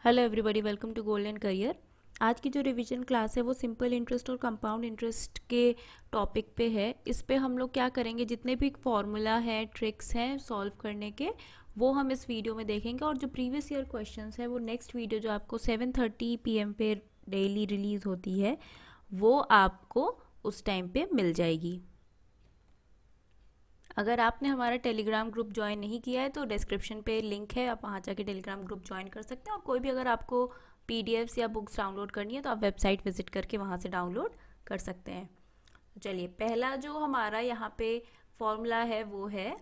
Hello everybody, welcome to Golden Career. आज की जो रिवीजन क्लास है वो सिंपल इंटरेस्ट और कंपाउंड इंटरेस्ट के टॉपिक पे है। इस पे हम लोग क्या करेंगे, जितने भी फॉर्मूला हैं, ट्रिक्स हैं सॉल्व करने के, वो हम इस वीडियो में देखेंगे। और जो प्रीवियस ईयर क्वेश्चंस है वो नेक्स्ट वीडियो जो आपको 7:30 PM पे डेली रिलीज़ होती है वो आपको उस टाइम पे मिल जाएगी। अगर आपने हमारा टेलीग्राम ग्रुप ज्वाइन नहीं किया है तो डिस्क्रिप्शन पे लिंक है, आप वहाँ जाके टेलीग्राम ग्रुप ज्वाइन कर सकते हैं। और कोई भी अगर आपको पीडीएफ्स या बुक्स डाउनलोड करनी है तो आप वेबसाइट विजिट करके वहाँ से डाउनलोड कर सकते हैं। चलिए, पहला जो हमारा यहाँ पे फॉर्मूला है वो है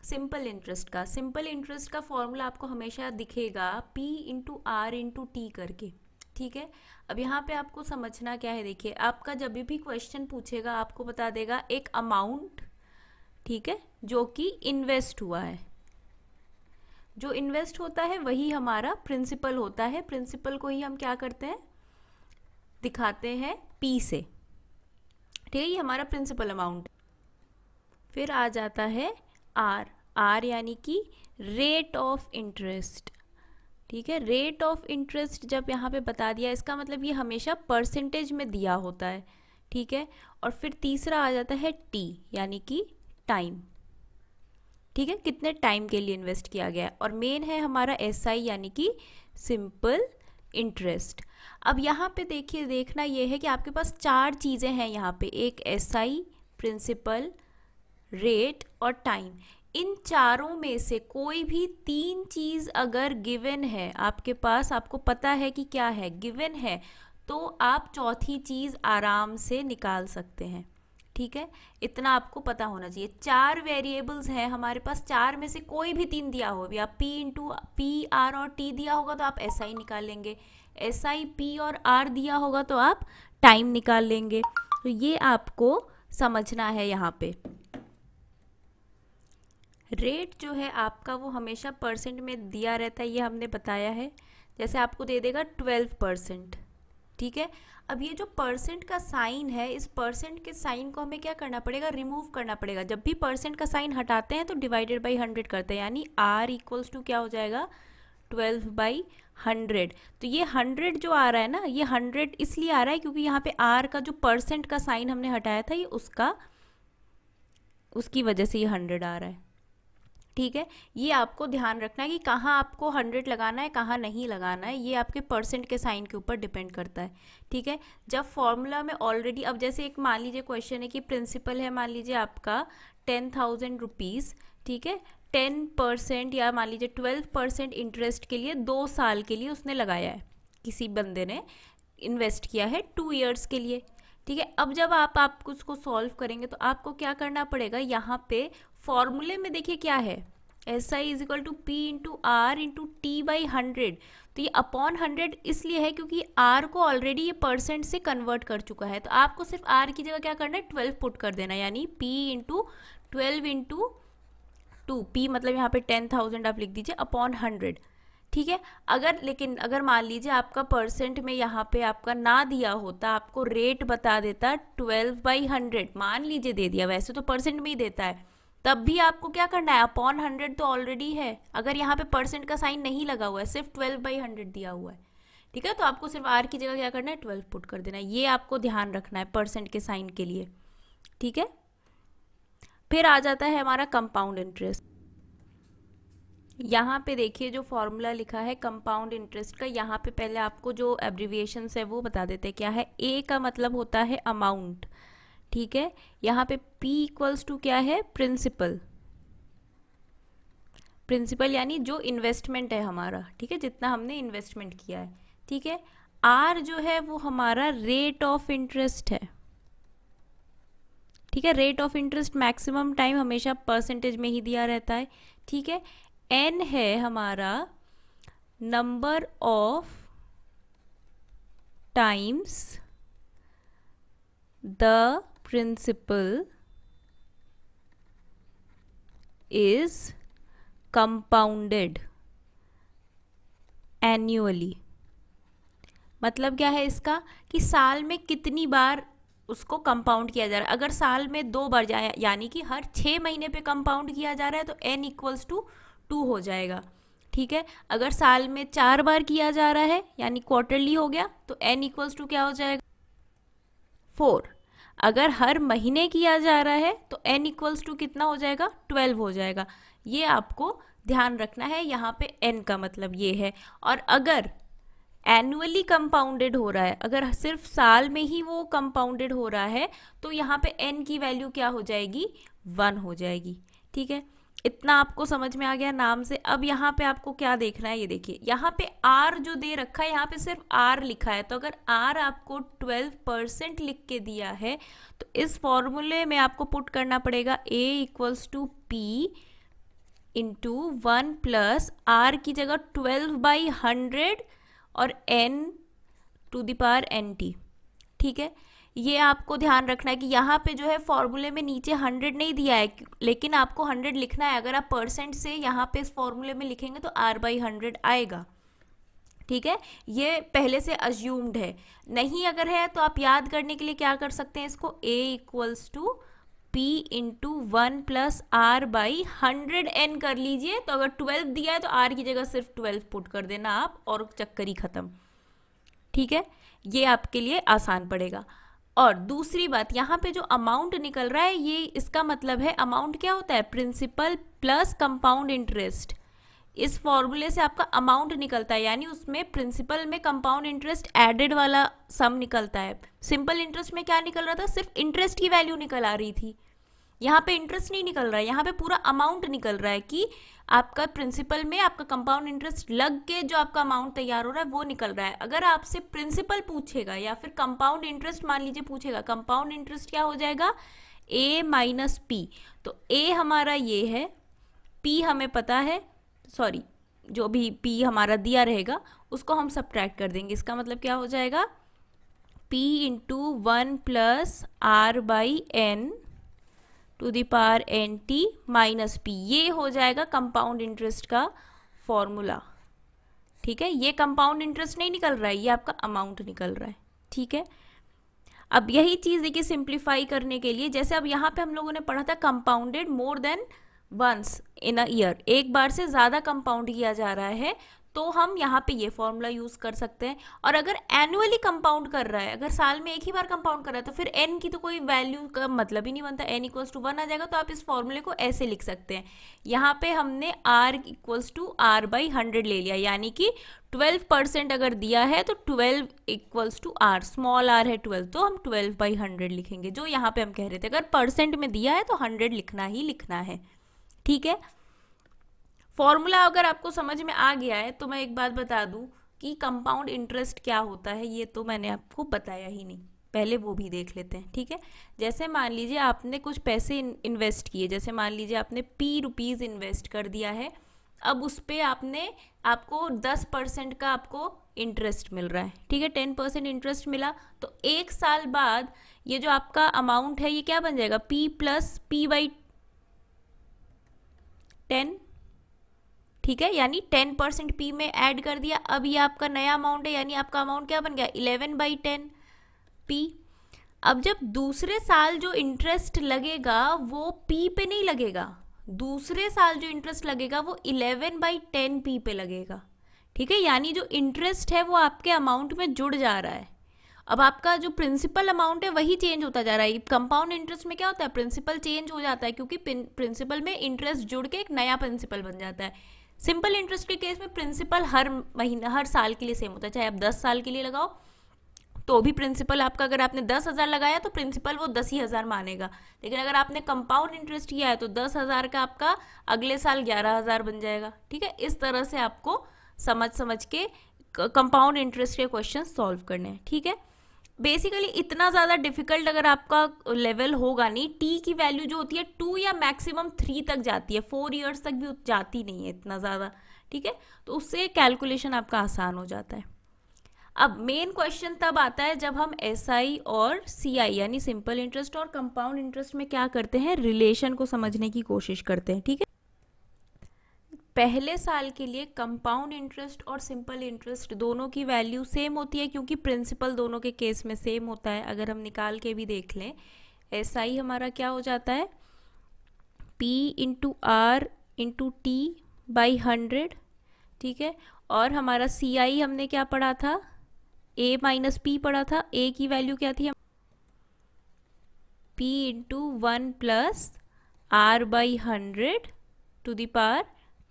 सिंपल इंटरेस्ट का। सिंपल इंटरेस्ट का फॉर्मूला आपको हमेशा दिखेगा P into r into t करके, ठीक है। अब यहाँ पे आपको समझना क्या है, देखिए आपका जब भी क्वेश्चन पूछेगा आपको बता देगा एक अमाउंट, ठीक है, जो कि इन्वेस्ट हुआ है। जो इन्वेस्ट होता है वही हमारा प्रिंसिपल होता है। प्रिंसिपल को ही हम क्या करते हैं, दिखाते हैं P से, ठीक है। ये हमारा प्रिंसिपल अमाउंट। फिर आ जाता है R। R यानी कि रेट ऑफ इंटरेस्ट, ठीक है। रेट ऑफ इंटरेस्ट जब यहाँ पे बता दिया, इसका मतलब ये हमेशा परसेंटेज में दिया होता है, ठीक है। और फिर तीसरा आ जाता है T यानी कि टाइम, ठीक है, कितने टाइम के लिए इन्वेस्ट किया गया है। और मेन है हमारा SI यानी कि सिंपल इंटरेस्ट। अब यहाँ पे देखिए, देखना ये है कि आपके पास चार चीज़ें हैं यहाँ पे, एक SI, प्रिंसिपल, रेट और टाइम। इन चारों में से कोई भी तीन चीज़ अगर गिवन है आपके पास, आपको पता है कि क्या है, गिवन है, तो आप चौथी चीज़ आराम से निकाल सकते हैं, ठीक है। इतना आपको पता होना चाहिए। चार वेरिएबल्स हैं हमारे पास, चार में से कोई भी तीन दिया हो, या P इंटू P, R और T दिया होगा तो आप SI निकाल लेंगे, SI, P और R दिया होगा तो आप टाइम निकाल लेंगे। तो ये आपको समझना है यहाँ पे। रेट जो है आपका वो हमेशा परसेंट में दिया रहता है, ये हमने बताया है। जैसे आपको दे देगा 12%, ठीक है। अब ये जो परसेंट का साइन है, इस परसेंट के साइन को हमें क्या करना पड़ेगा, रिमूव करना पड़ेगा। जब भी परसेंट का साइन हटाते हैं तो डिवाइडेड बाई 100 करते हैं, यानी R इक्वल्स टू क्या हो जाएगा, 12/100। तो ये 100 जो आ रहा है ना, ये 100 इसलिए आ रहा है क्योंकि यहाँ पे R का जो परसेंट का साइन हमने हटाया था, ये उसकी वजह से ये 100 आ रहा है, ठीक है। ये आपको ध्यान रखना है कि कहाँ आपको 100 लगाना है, कहाँ नहीं लगाना है, ये आपके परसेंट के साइन के ऊपर डिपेंड करता है, ठीक है। जब फॉर्मूला में ऑलरेडी, अब जैसे एक मान लीजिए क्वेश्चन है कि प्रिंसिपल है, मान लीजिए आपका 10,000 रुपीज़, ठीक है। 10% या मान लीजिए 12% इंटरेस्ट के लिए 2 साल के लिए उसने लगाया है, किसी बंदे ने इन्वेस्ट किया है 2 ईयर्स के लिए, ठीक है। अब जब आप उसको सॉल्व करेंगे तो आपको क्या करना पड़ेगा, यहाँ पे फॉर्मूले में देखिए क्या है, SI is equal to P into r into T/100। तो ये अपॉन 100 इसलिए है क्योंकि R को ऑलरेडी ये परसेंट से कन्वर्ट कर चुका है। तो आपको सिर्फ R की जगह क्या करना है, 12 पुट कर देना, यानी P इंटू 12 इंटू 2, P मतलब यहाँ पे 10,000 आप लिख दीजिए अपॉन 100, ठीक है। लेकिन अगर मान लीजिए आपका परसेंट में यहाँ पे आपका ना दिया होता, आपको रेट बता देता 12/100, मान लीजिए दे दिया, वैसे तो परसेंट में ही देता है, तब भी आपको क्या करना है, अपॉन 100 तो ऑलरेडी है। अगर यहाँ पे परसेंट का साइन नहीं लगा हुआ है, सिर्फ 12/100 दिया हुआ है, ठीक है, तो आपको सिर्फ R की जगह क्या करना है, 12 पुट कर देना है। ये आपको ध्यान रखना है परसेंट के साइन के लिए, ठीक है। फिर आ जाता है हमारा कंपाउंड इंटरेस्ट। यहाँ पे देखिए जो फॉर्मूला लिखा है कंपाउंड इंटरेस्ट का, यहाँ पे पहले आपको जो एब्रीविएशंस है वो बता देते हैं क्या है। A का मतलब होता है अमाउंट, ठीक है। यहाँ पे P इक्वल्स टू क्या है, प्रिंसिपल। प्रिंसिपल यानी जो इन्वेस्टमेंट है हमारा, ठीक है, जितना हमने इन्वेस्टमेंट किया है, ठीक है। R जो है वो हमारा रेट ऑफ इंटरेस्ट है, ठीक है। Rate of interest maximum time हमेशा परसेंटेज में ही दिया रहता है, ठीक है। N है हमारा number of times the principal is compounded annually. मतलब क्या है इसका, कि साल में कितनी बार उसको कंपाउंड किया जा रहा है। अगर साल में 2 बार जाए, यानी कि हर 6 महीने पे कंपाउंड किया जा रहा है, तो N इक्वल्स टू 2 हो जाएगा, ठीक है। अगर साल में 4 बार किया जा रहा है यानी क्वार्टरली हो गया तो n इक्वल्स टू क्या हो जाएगा 4। अगर हर महीने किया जा रहा है तो n इक्वल्स टू कितना हो जाएगा 12 हो जाएगा। ये आपको ध्यान रखना है, यहाँ पे n का मतलब ये है। और अगर एनुअली कंपाउंडेड हो रहा है, अगर सिर्फ साल में ही वो कंपाउंडेड हो रहा है तो यहाँ पे n की वैल्यू क्या हो जाएगी 1 हो जाएगी। ठीक है, इतना आपको समझ में आ गया नाम से। अब यहाँ पे आपको क्या देखना है, ये देखिए यहाँ पे r जो दे रखा है यहाँ पे सिर्फ r लिखा है, तो अगर r आपको 12% लिख के दिया है तो इस फॉर्मूले में आपको पुट करना पड़ेगा a equals to p into 1 plus r की जगह 12/100 और n to the power nt। ठीक है, ये आपको ध्यान रखना है कि यहाँ पे जो है फॉर्मूले में नीचे 100 नहीं दिया है, लेकिन आपको 100 लिखना है। अगर आप परसेंट से यहाँ पे इस फॉर्मूले में लिखेंगे तो r/100 आएगा। ठीक है, ये पहले से अज्यूम्ड है, नहीं अगर है तो आप याद करने के लिए क्या कर सकते हैं, इसको a equals to p into 1 plus r/100n कर लीजिए। तो अगर 12 दिया है तो r की जगह सिर्फ 12 पुट कर देना आप और चक्कर ही खत्म। ठीक है, ये आपके लिए आसान पड़ेगा। और दूसरी बात, यहाँ पे जो अमाउंट निकल रहा है ये इसका मतलब है, अमाउंट क्या होता है प्रिंसिपल प्लस कंपाउंड इंटरेस्ट। इस फॉर्मूले से आपका अमाउंट निकलता है, यानी उसमें प्रिंसिपल में कंपाउंड इंटरेस्ट एडेड वाला सम निकलता है। सिंपल इंटरेस्ट में क्या निकल रहा था, सिर्फ इंटरेस्ट की वैल्यू निकल आ रही थी। यहाँ पे इंटरेस्ट नहीं निकल रहा है, यहाँ पे पूरा अमाउंट निकल रहा है कि आपका प्रिंसिपल में आपका कंपाउंड इंटरेस्ट लग के जो आपका अमाउंट तैयार हो रहा है वो निकल रहा है। अगर आपसे प्रिंसिपल पूछेगा या फिर कंपाउंड इंटरेस्ट मान लीजिए पूछेगा, कंपाउंड इंटरेस्ट क्या हो जाएगा a माइनस पी। तो a हमारा ये है, p हमें पता है, सॉरी जो भी p हमारा दिया रहेगा उसको हम सब्ट्रैक्ट कर देंगे। इसका मतलब क्या हो जाएगा p into 1 plus r/n to the power nt minus p, ये हो जाएगा कंपाउंड इंटरेस्ट का फॉर्मूला। ठीक है, ये कंपाउंड इंटरेस्ट नहीं निकल रहा है, ये आपका अमाउंट निकल रहा है। ठीक है, अब यही चीज़ देखिए सिंप्लीफाई करने के लिए, जैसे अब यहाँ पे हम लोगों ने पढ़ा था compounded more than once in a year, एक बार से ज़्यादा कंपाउंड किया जा रहा है तो हम यहाँ पे ये फॉर्मूला यूज़ कर सकते हैं। और अगर एनुअली कंपाउंड कर रहा है, अगर साल में एक ही बार कंपाउंड कर रहा है तो फिर n की तो कोई वैल्यू का मतलब ही नहीं बनता, n इक्वल्स टू 1 आ जाएगा। तो आप इस फॉर्मूले को ऐसे लिख सकते हैं, यहाँ पे हमने r इक्वल्स टू r/100 ले लिया, यानी कि 12% अगर दिया है तो 12 equals to r, small r है 12 तो हम 12/100 लिखेंगे, जो यहाँ पे हम कह रहे थे। अगर परसेंट में दिया है तो 100 लिखना ही लिखना है। ठीक है, फॉर्मूला अगर आपको समझ में आ गया है तो मैं एक बात बता दूं कि कंपाउंड इंटरेस्ट क्या होता है, ये तो मैंने आपको बताया ही नहीं, पहले वो भी देख लेते हैं। ठीक है, जैसे मान लीजिए आपने कुछ पैसे इन्वेस्ट किए, जैसे मान लीजिए आपने p इन्वेस्ट कर दिया है, अब उस पर आपको 10% का आपको इंटरेस्ट मिल रहा है। ठीक है, 10% इंटरेस्ट मिला तो एक साल बाद ये जो आपका अमाउंट है ये क्या बन जाएगा p प्लस p/10। ठीक है, यानी 10% p में ऐड कर दिया, अब ये आपका नया अमाउंट है, यानी आपका अमाउंट क्या बन गया 11/10 p। अब जब दूसरे साल जो इंटरेस्ट लगेगा वो p पे नहीं लगेगा, दूसरे साल जो इंटरेस्ट लगेगा वो 11/10 p पे लगेगा। ठीक है, यानी जो इंटरेस्ट है वो आपके अमाउंट में जुड़ जा रहा है। अब आपका जो प्रिंसिपल अमाउंट है वही चेंज होता जा रहा है। कंपाउंड इंटरेस्ट में क्या होता है, प्रिंसिपल चेंज हो जाता है क्योंकि प्रिंसिपल में इंटरेस्ट जुड़ के एक नया प्रिंसिपल बन जाता है। सिंपल इंटरेस्ट के केस में प्रिंसिपल हर महीना हर साल के लिए सेम होता है, चाहे आप 10 साल के लिए लगाओ तो भी प्रिंसिपल आपका, अगर आपने 10,000 लगाया तो प्रिंसिपल वो 10,000 मानेगा, लेकिन अगर आपने कंपाउंड इंटरेस्ट किया है तो 10,000 का आपका अगले साल 11,000 बन जाएगा। ठीक है, इस तरह से आपको समझ के कंपाउंड इंटरेस्ट के क्वेश्चन सॉल्व करने हैं। ठीक है, बेसिकली इतना ज़्यादा डिफिकल्ट अगर आपका लेवल होगा नहीं, टी की वैल्यू जो होती है 2 या मैक्सिमम 3 तक जाती है, 4 इयर्स तक भी जाती नहीं है इतना ज़्यादा। ठीक है, तो उससे कैलकुलेशन आपका आसान हो जाता है। अब मेन क्वेश्चन तब आता है जब हम SI और CI यानी सिंपल इंटरेस्ट और कंपाउंड इंटरेस्ट में क्या करते हैं, रिलेशन को समझने की कोशिश करते हैं। ठीक है, पहले साल के लिए कंपाउंड इंटरेस्ट और सिंपल इंटरेस्ट दोनों की वैल्यू सेम होती है क्योंकि प्रिंसिपल दोनों के केस में सेम होता है। अगर हम निकाल के भी देख लें, SI हमारा क्या हो जाता है P into R into T/100, ठीक है। और हमारा सी आई हमने क्या पढ़ा था, ए माइनस पी पढ़ा था। ए की वैल्यू क्या थी, p into 1 plus r by 100 to the power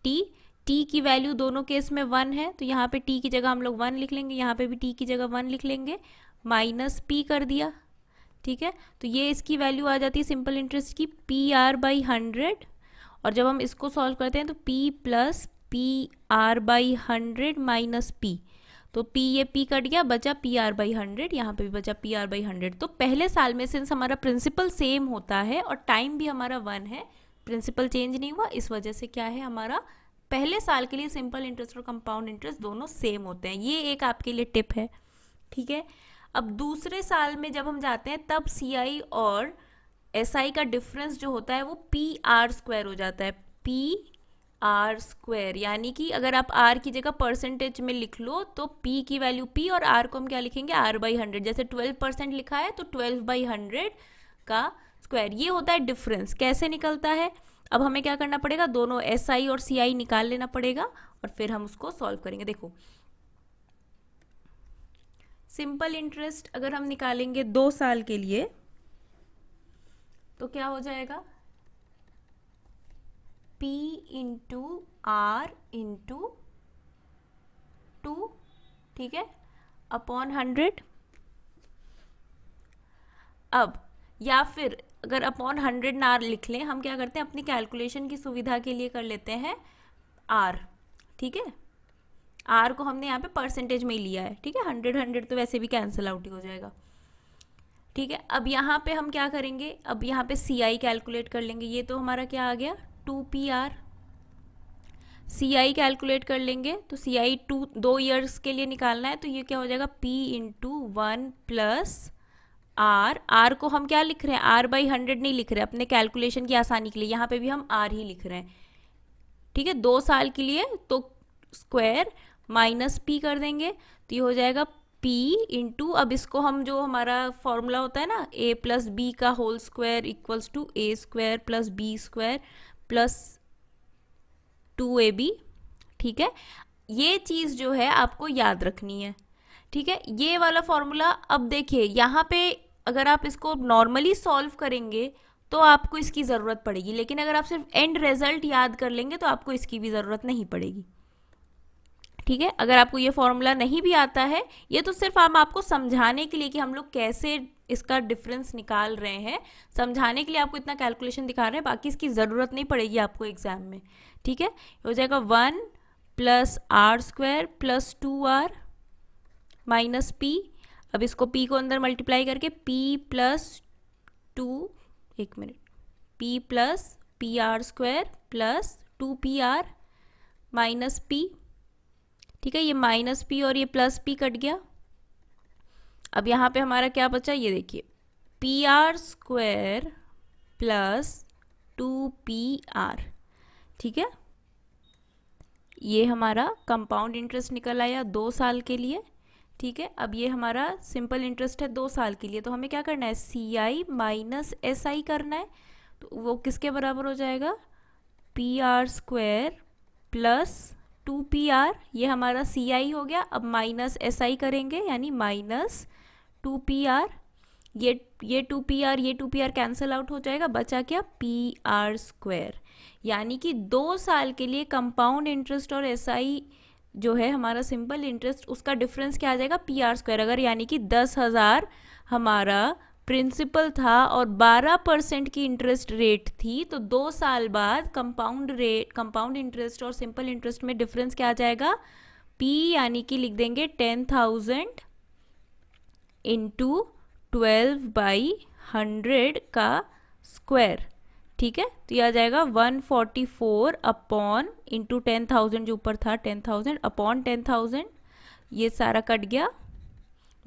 t. T की वैल्यू दोनों केस में 1 है, तो यहाँ पे टी की जगह हम लोग 1 लिख लेंगे, यहाँ पे भी टी की जगह 1 लिख लेंगे, माइनस पी कर दिया। ठीक है, तो ये इसकी वैल्यू आ जाती है सिंपल इंटरेस्ट की पी आर बाई 100। और जब हम इसको सॉल्व करते हैं तो P plus P R by 100 minus P, तो पी ये पी कट गया, बचा पी आर बाई 100, यहाँ पे भी बचा पी आर बाई 100। तो पहले साल में सिंस हमारा प्रिंसिपल सेम होता है और टाइम भी हमारा 1 है, प्रिंसिपल चेंज नहीं हुआ, इस वजह से क्या है हमारा पहले साल के लिए सिंपल इंटरेस्ट और कंपाउंड इंटरेस्ट दोनों सेम होते हैं। ये एक आपके लिए टिप है। ठीक है, अब दूसरे साल में जब हम जाते हैं तब सी आई और एस आई का डिफरेंस जो होता है वो पी आर स्क्वायर हो जाता है, पी आर स्क्वायर। यानी कि अगर आप आर की जगह परसेंटेज में लिख लो तो पी की वैल्यू पी और आर को हम क्या लिखेंगे, आर बाई 100। जैसे 12% लिखा है तो 12/100 का स्क्वायर, ये होता है डिफरेंस। कैसे निकलता है, अब हमें क्या करना पड़ेगा, दोनों एस आई और सी आई निकाल लेना पड़ेगा और फिर हम उसको सॉल्व करेंगे। देखो सिंपल इंटरेस्ट अगर हम निकालेंगे 2 साल के लिए तो क्या हो जाएगा, P इंटू आर इंटू 2, ठीक है, अपॉन 100। अब या फिर अगर अपॉन 100 ना लिख लें, हम क्या करते हैं अपनी कैलकुलेशन की सुविधा के लिए कर लेते हैं आर। ठीक है, आर को हमने यहाँ पे परसेंटेज में ही लिया है। ठीक है, 100 तो वैसे भी कैंसिल आउट ही हो जाएगा। ठीक है, अब यहाँ पे हम क्या करेंगे, अब यहाँ पे सी आई कैलकुलेट कर लेंगे। ये तो हमारा क्या आ गया 2PR। सी आई कैलकुलेट कर लेंगे तो सी आई 2 ईयर्स के लिए निकालना है, तो ये क्या हो जाएगा P into 1 plus r. R को हम क्या लिख रहे हैं, आर बाई 100 नहीं लिख रहे अपने कैलकुलेशन की आसानी के लिए, यहाँ पे भी हम आर ही लिख रहे हैं। ठीक है, 2 साल के लिए तो स्क्वायर माइनस पी कर देंगे तो ये हो जाएगा P इंटू, अब इसको हम जो हमारा फॉर्मूला होता है ना a प्लस बी का whole square equals to a square plus b square plus 2ab। ठीक है, ये चीज़ जो है आपको याद रखनी है। ठीक है, ये वाला फॉर्मूला, अब देखिए यहाँ पे अगर आप इसको नॉर्मली सॉल्व करेंगे तो आपको इसकी ज़रूरत पड़ेगी, लेकिन अगर आप सिर्फ एंड रिजल्ट याद कर लेंगे तो आपको इसकी भी ज़रूरत नहीं पड़ेगी। ठीक है, अगर आपको ये फॉर्मूला नहीं भी आता है, ये तो सिर्फ हम आपको समझाने के लिए कि हम लोग कैसे इसका डिफरेंस निकाल रहे हैं, समझाने के लिए आपको इतना कैलकुलेशन दिखा रहे हैं, बाकी इसकी ज़रूरत नहीं पड़ेगी आपको एग्जाम में। ठीक है, हो जाएगा 1 plus r square plus 2r minus p. अब इसको p को अंदर मल्टीप्लाई करके p प्लस 2, एक minute, p plus P R square plus 2PR minus P. ठीक है, ये माइनस पी और ये प्लस पी कट गया। अब यहाँ पे हमारा क्या बचा, ये देखिए P R square plus 2PR। ठीक है, ये हमारा कंपाउंड इंटरेस्ट निकल आया 2 साल के लिए। ठीक है, अब ये हमारा सिंपल इंटरेस्ट है 2 साल के लिए, तो हमें क्या करना है, सी आई माइनस एस आई करना है। तो वो किसके बराबर हो जाएगा, P R square plus 2PR, ये हमारा सी आई हो गया। अब माइनस एस आई करेंगे यानी माइनस 2PR, ये 2PR ये 2PR कैंसिल आउट हो जाएगा, बचा क्या PR स्क्वायर। यानी कि 2 साल के लिए कंपाउंड इंटरेस्ट और एस आई जो है हमारा सिंपल इंटरेस्ट, उसका डिफरेंस क्या आ जाएगा PR स्क्वायर। अगर यानी कि 10,000 हमारा प्रिंसिपल था और 12% की इंटरेस्ट रेट थी, तो 2 साल बाद कंपाउंड इंटरेस्ट और सिंपल इंटरेस्ट में डिफरेंस क्या आ जाएगा, P, यानी कि लिख देंगे 10,000 इंटू 12/100 का स्क्वायर। ठीक है, तो यह आ जाएगा 144 अपॉन इंटू 10,000, जो ऊपर था 10,000 अपॉन 10,000, ये सारा कट गया,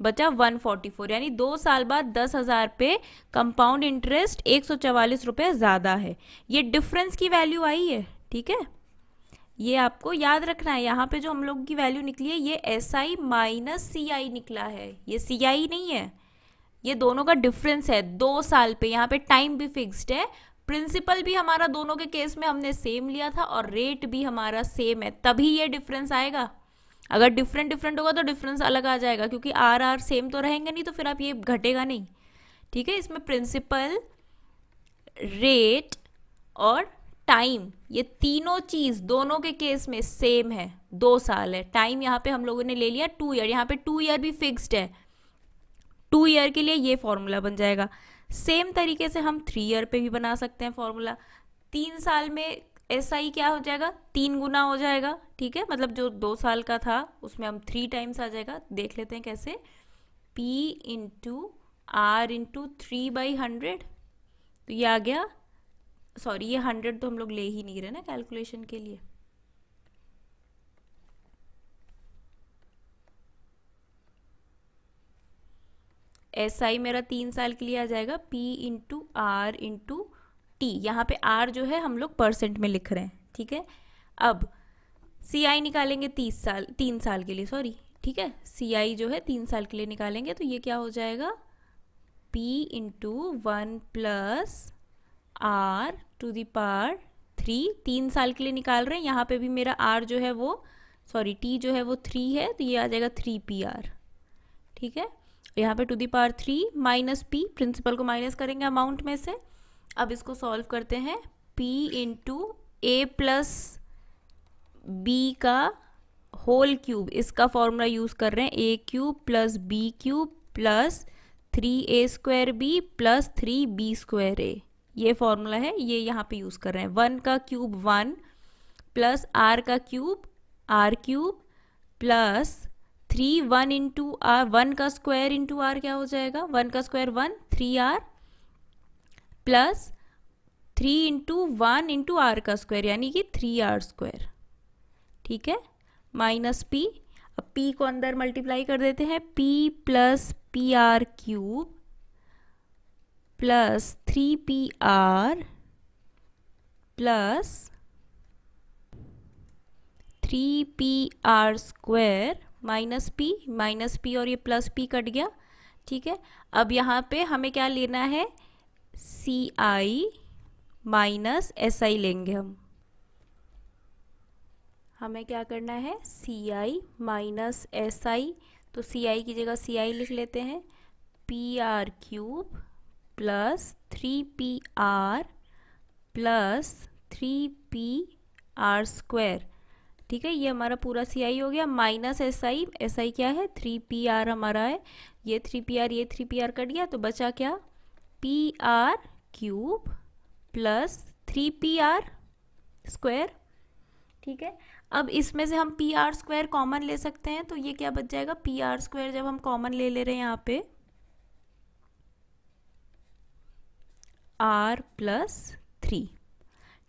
बचा 144। यानी 2 साल बाद 10,000 पे कंपाउंड इंटरेस्ट 144 रुपये ज़्यादा है। ये डिफरेंस की वैल्यू आई है। ठीक है, ये आपको याद रखना है। यहाँ पे जो हम लोग की वैल्यू निकली है ये एस आई माइनस सी आई निकला है, ये सी आई नहीं है, ये दोनों का डिफरेंस है 2 साल पे। यहाँ पे टाइम भी फिक्स्ड है, प्रिंसिपल भी हमारा दोनों के केस में हमने सेम लिया था और रेट भी हमारा सेम है, तभी ये डिफरेंस आएगा। अगर डिफरेंट डिफरेंट होगा तो डिफरेंस अलग आ जाएगा, क्योंकि आर सेम तो रहेंगे नहीं, तो फिर आप ये घटेगा नहीं। ठीक है, इसमें प्रिंसिपल, रेट और टाइम, ये तीनों चीज दोनों के केस में सेम है, 2 साल है। टाइम यहाँ पे हम लोगों ने ले लिया 2 ईयर, यहाँ पे 2 ईयर भी फिक्स्ड है, 2 ईयर के लिए ये फॉर्मूला बन जाएगा। सेम तरीके से हम 3 ईयर पे भी बना सकते हैं फॉर्मूला। 3 साल में SI क्या हो जाएगा, 3 गुना हो जाएगा। ठीक है, मतलब जो 2 साल का था उसमें हम 3 टाइम्स आ जाएगा। देख लेते हैं कैसे, P इंटू R इंटू 3/100, तो ये आ गया, सॉरी ये 100 तो हम लोग ले ही नहीं रहे ना कैलकुलेशन के लिए। SI मेरा 3 साल के लिए आ जाएगा P into R into T, यहाँ पे R जो है हम लोग परसेंट में लिख रहे हैं। ठीक है, अब CI निकालेंगे 3 साल के लिए, सॉरी। ठीक है, CI जो है 3 साल के लिए निकालेंगे, तो ये क्या हो जाएगा, P into 1 plus R to the power 3, 3 साल के लिए निकाल रहे हैं। यहाँ पे भी मेरा R जो है वो, सॉरी T जो है वो 3 है, तो ये आ जाएगा 3PR। ठीक है, यहाँ पे to the power 3 minus P, principal को माइनस करेंगे अमाउंट में से। अब इसको सॉल्व करते हैं, P into A plus B का होल क्यूब, इसका फॉर्मूला यूज कर रहे हैं, A cube plus B cube plus 3A² B plus 3B²A, ये फॉर्मूला है, ये यहाँ पे यूज कर रहे हैं। 1 का क्यूब 1 प्लस R का cube R cube plus 3 1 into R, 1 का स्क्वायर इंटू R क्या हो जाएगा, 1 का square 1, 3R plus 3 into 1 into R का स्क्वायर यानी कि 3R²। ठीक है, माइनस P, अब P को अंदर मल्टीप्लाई कर देते हैं, P plus PR cube plus 3PR plus 3PR² minus P और ये प्लस P कट गया। ठीक है, अब यहाँ पे हमें क्या लेना है, CI माइनस SI लेंगे हम। हमें क्या करना है, CI माइनस SI, तो CI की जगह CI लिख लेते हैं, PR cube plus 3PR plus 3PR²। ठीक है, ये हमारा पूरा CI हो गया, माइनस SI क्या है, 3PR हमारा है, ये 3PR ये 3PR कट गया, तो बचा क्या, PR क्यूब प्लस 3PR²। ठीक है, अब इसमें से हम PR² कॉमन ले सकते हैं, तो ये क्या बच जाएगा, PR² जब हम कॉमन ले रहे हैं यहाँ पे R प्लस 3।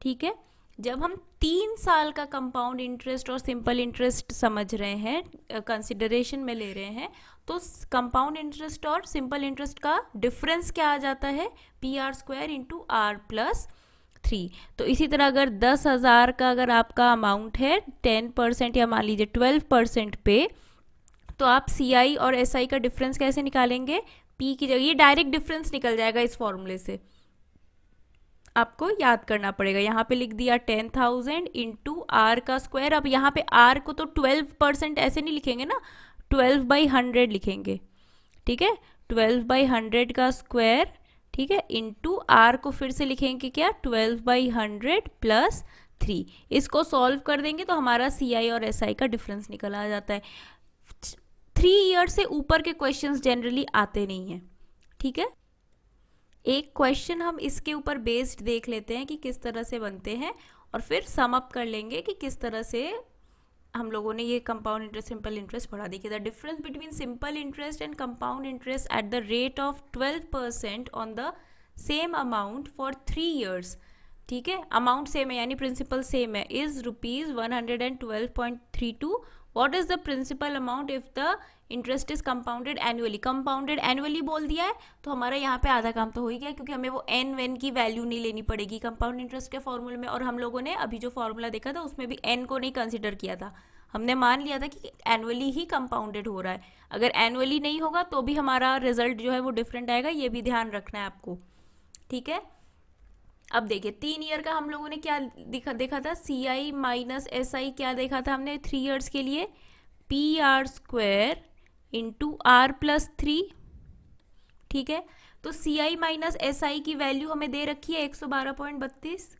ठीक है, जब हम 3 साल का कंपाउंड इंटरेस्ट और सिंपल इंटरेस्ट समझ रहे हैं, कंसिडरेशन में ले रहे हैं, तो कंपाउंड इंटरेस्ट और सिंपल इंटरेस्ट का डिफरेंस क्या आ जाता है, PR² इंटू R प्लस 3। तो इसी तरह अगर 10,000 का अगर आपका अमाउंट है 10% या मान लीजिए 12% पे, तो आप CI और SI का डिफरेंस कैसे निकालेंगे, P की जगह, ये डायरेक्ट डिफरेंस निकल जाएगा इस फॉर्मूले से, आपको याद करना पड़ेगा। यहाँ पे लिख दिया 10,000 इंटू R का स्क्वायर। अब यहाँ पे R को तो 12% ऐसे नहीं लिखेंगे ना, 12/100 लिखेंगे। ठीक है, 12/100 का स्क्वायर, ठीक है, इंटू R को फिर से लिखेंगे क्या, 12/100 प्लस 3। इसको सॉल्व कर देंगे तो हमारा CI और SI का डिफरेंस निकल आ जाता है। 3 ईयर से ऊपर के क्वेश्चंस जनरली आते नहीं हैं। ठीक है, एक क्वेश्चन हम इसके ऊपर बेस्ड देख लेते हैं कि किस तरह से बनते हैं, और फिर सम अप कर लेंगे कि किस तरह से हम लोगों ने ये कंपाउंड इंटरेस्ट सिंपल इंटरेस्ट पढ़ा। देखिए, the difference between simple interest and compound interest at the rate of 12% on the same amount for 3 years. ठीक है, अमाउंट सेम है यानी प्रिंसिपल सेम है, is ₹112.32। What is the principal amount if the interest is compounded annually. Compounded annually बोल दिया है तो हमारा यहाँ पे आधा काम तो हो ही गया, क्योंकि हमें वो एन वेन की वैल्यू नहीं लेनी पड़ेगी कंपाउंड इंटरेस्ट के फॉर्मूले में। और हम लोगों ने अभी जो फॉर्मूला देखा था उसमें भी एन को नहीं कंसिडर किया था, हमने मान लिया था कि एनुअली ही कंपाउंडेड हो रहा है। अगर एनुअली नहीं होगा तो भी हमारा रिजल्ट जो है वो डिफरेंट आएगा, ये भी ध्यान रखना है आपको। ठीक है, अब देखिए 3 ईयर का हम लोगों ने क्या देखा था, CI माइनस SI क्या देखा था हमने 3 ईयर्स के लिए, PR² इंटू R+3। ठीक है, तो CI माइनस SI की वैल्यू हमें दे रखी है 112.32,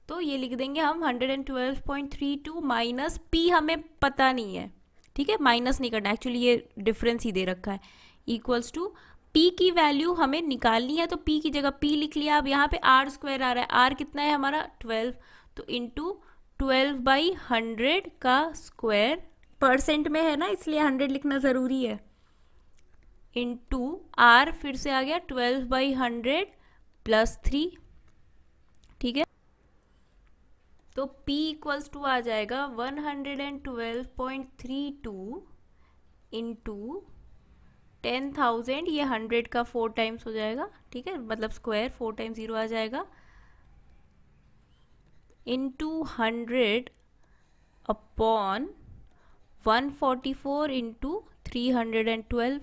तो ये लिख देंगे हम 112.32 माइनस P हमें पता नहीं है, ठीक है, माइनस नहीं करना, एक्चुअली ये डिफरेंस ही दे रखा है, इक्वल्स टू P की वैल्यू हमें निकालनी है, तो P की जगह P लिख लिया। अब यहाँ पे R² आ रहा है, R कितना है हमारा 12, तो इंटू 12/100 का स्क्वायर, परसेंट में है ना इसलिए 100 लिखना ज़रूरी है, इंटू R फिर से आ गया 12/100 प्लस 3। ठीक है, तो P इक्वल्स टू आ जाएगा 112.32 इंटू 10,000, ये 100 का 4 टाइम्स हो जाएगा, ठीक है, मतलब स्क्वायर 4 टाइम्स 0 आ जाएगा, इंटू 100 अपॉन 144 इंटू 312।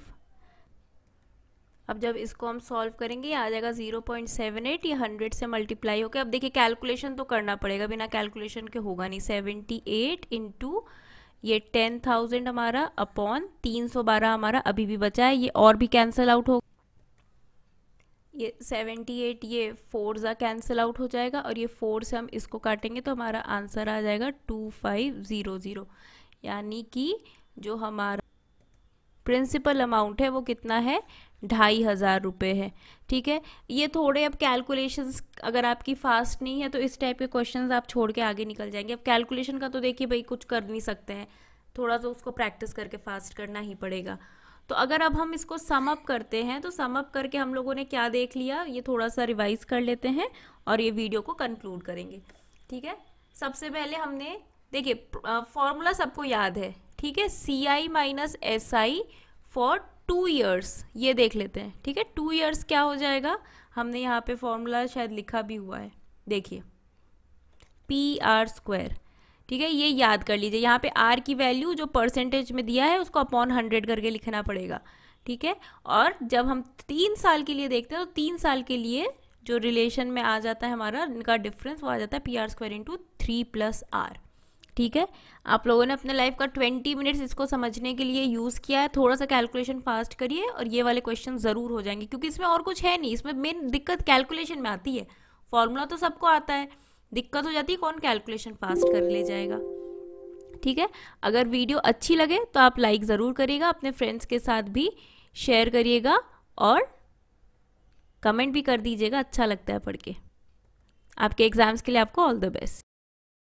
अब जब इसको हम सॉल्व करेंगे आ जाएगा 0.78, ये 100 से मल्टीप्लाई होकर, अब देखिए कैलकुलेशन तो करना पड़ेगा, बिना कैलकुलेशन के होगा नहीं, 78 इंटू ये 10,000 हमारा अपॉन 312 हमारा अभी भी बचा है, ये और भी कैंसिल आउट हो, ये 78 ये 4 ज़ा कैंसिल आउट हो जाएगा, और ये 4 से हम इसको काटेंगे तो हमारा आंसर आ जाएगा 2500, यानी कि जो हमारा प्रिंसिपल अमाउंट है वो कितना है, 2,500 रुपये है। ठीक है, ये थोड़े अब कैलकुलेशंस अगर आपकी फास्ट नहीं है तो इस टाइप के क्वेश्चंस आप छोड़ के आगे निकल जाएंगे। अब कैलकुलेशन का तो देखिए भाई कुछ कर नहीं सकते हैं, थोड़ा सा उसको प्रैक्टिस करके फास्ट करना ही पड़ेगा। तो अगर अब हम इसको सम अप करते हैं तो सम अप करके हम लोगों ने क्या देख लिया, ये थोड़ा सा रिवाइज कर लेते हैं और ये वीडियो को कंक्लूड करेंगे। ठीक है, सबसे पहले हमने देखिए फॉर्मूला सबको याद है, ठीक है, CI minus SI for 2 years, ये देख लेते हैं। ठीक है, 2 ईयर्स क्या हो जाएगा, हमने यहाँ पे फॉर्मूला शायद लिखा भी हुआ है, देखिए PR²। ठीक है, ये याद कर लीजिए, यहाँ पे R की वैल्यू जो परसेंटेज में दिया है उसको अपॉन 100 करके लिखना पड़ेगा। ठीक है, और जब हम 3 साल के लिए देखते हैं तो 3 साल के लिए जो रिलेशन में आ जाता है हमारा, इनका डिफरेंस वो आ जाता है PR² इंटू 3 + R। ठीक है, आप लोगों ने अपने लाइफ का 20 मिनट्स इसको समझने के लिए यूज़ किया है, थोड़ा सा कैलकुलेशन फास्ट करिए और ये वाले क्वेश्चन ज़रूर हो जाएंगे, क्योंकि इसमें और कुछ है नहीं, इसमें मेन दिक्कत कैलकुलेशन में आती है, फॉर्मूला तो सबको आता है, दिक्कत हो जाती है कौन कैलकुलेशन फास्ट कर ले जाएगा। ठीक है, अगर वीडियो अच्छी लगे तो आप लाइक ज़रूर करिएगा, अपने फ्रेंड्स के साथ भी शेयर करिएगा और कमेंट भी कर दीजिएगा, अच्छा लगता है पढ़ के। आपके एग्जाम्स के लिए आपको ऑल द बेस्ट।